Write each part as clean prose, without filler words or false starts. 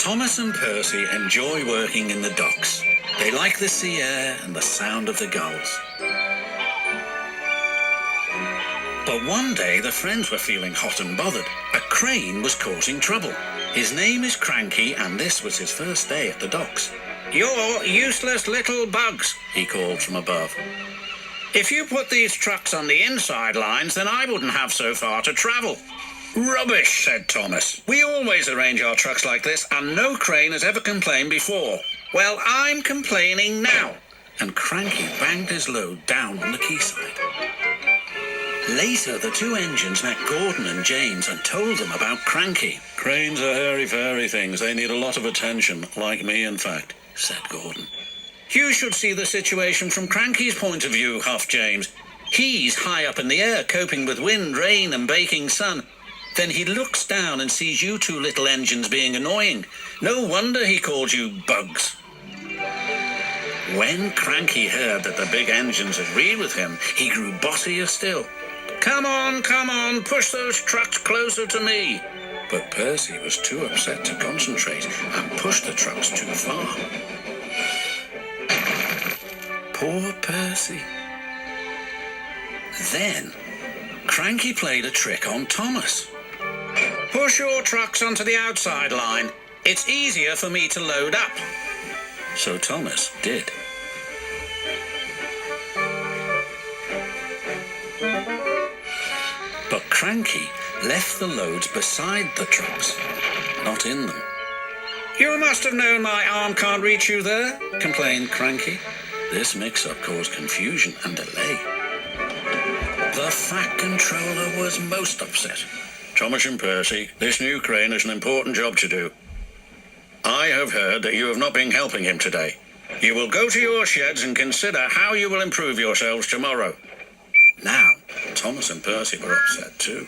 Thomas and Percy enjoy working in the docks. They like the sea air and the sound of the gulls. But one day the friends were feeling hot and bothered. A crane was causing trouble. His name is Cranky, and this was his first day at the docks. "You're useless little bugs," he called from above. "If you put these trucks on the inside lines, then I wouldn't have so far to travel." "Rubbish," said Thomas. "We always arrange our trucks like this, and no crane has ever complained before." "Well, I'm complaining now." And Cranky banged his load down on the quayside. Later, the two engines met Gordon and James and told them about Cranky. "Cranes are hairy-fairy things. They need a lot of attention, like me, in fact," said Gordon. "You should see the situation from Cranky's point of view," huffed James. "He's high up in the air, coping with wind, rain and baking sun. Then he looks down and sees you two little engines being annoying. No wonder he called you bugs." When Cranky heard that the big engines agreed with him, he grew bossier still. Come on, push those trucks closer to me." But Percy was too upset to concentrate and pushed the trucks too far. Poor Percy. Then, Cranky played a trick on Thomas. "Push your trucks onto the outside line. It's easier for me to load up." So Thomas did. But Cranky left the loads beside the trucks, not in them. "You must have known my arm can't reach you there," complained Cranky. This mix-up caused confusion and delay. The Fat Controller was most upset. "Thomas and Percy, this new crane has an important job to do. I have heard that you have not been helping him today. You will go to your sheds and consider how you will improve yourselves tomorrow." Now, Thomas and Percy were upset too.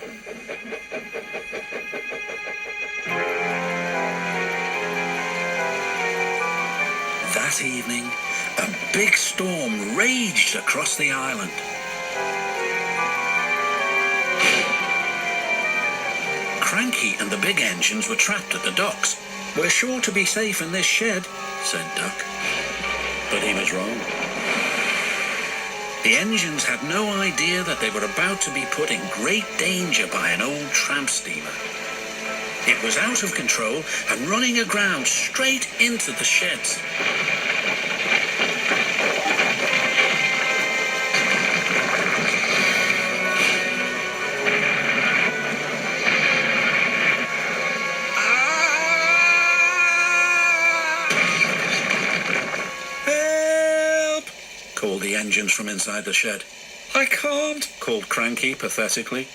That evening, a big storm raged across the island. Cranky and the big engines were trapped at the docks. "We're sure to be safe in this shed," said Duck. But he was wrong. The engines had no idea that they were about to be put in great danger by an old tramp steamer. It was out of control and running aground straight into the sheds. Called the engines from inside the shed. "I can't," called Cranky pathetically.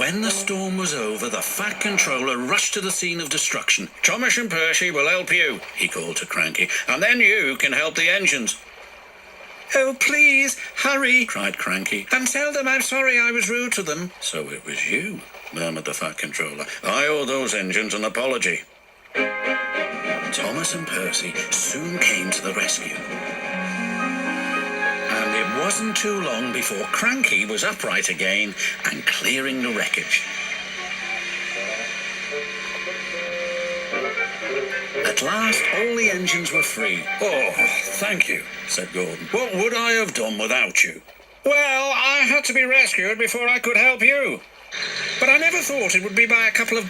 When the storm was over, the Fat Controller rushed to the scene of destruction. "Thomas and Percy will help you," he called to Cranky, "and then you can help the engines." "Oh, please, hurry," cried Cranky, "and tell them I'm sorry I was rude to them." "So it was you," murmured the Fat Controller. "I owe those engines an apology." Thomas and Percy soon came to the rescue. And it wasn't too long before Cranky was upright again and clearing the wreckage. At last, all the engines were free. "Oh, thank you," said Gordon. "What would I have done without you?" "Well, I had to be rescued before I could help you. But I never thought it would be by a couple of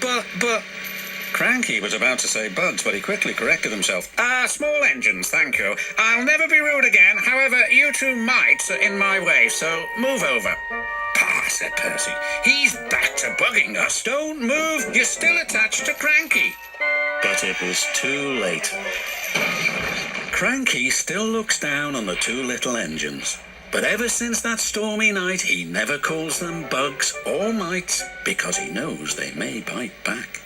Cranky was about to say bugs, but he quickly corrected himself. "Small engines, thank you. I'll never be rude again. However, you two might in my way, so move over." "Pah," said Percy. "He's back to bugging us." "Don't move. You're still attached to Cranky." But it was too late. Cranky still looks down on the two little engines. But ever since that stormy night, he never calls them bugs or mites because he knows they may bite back.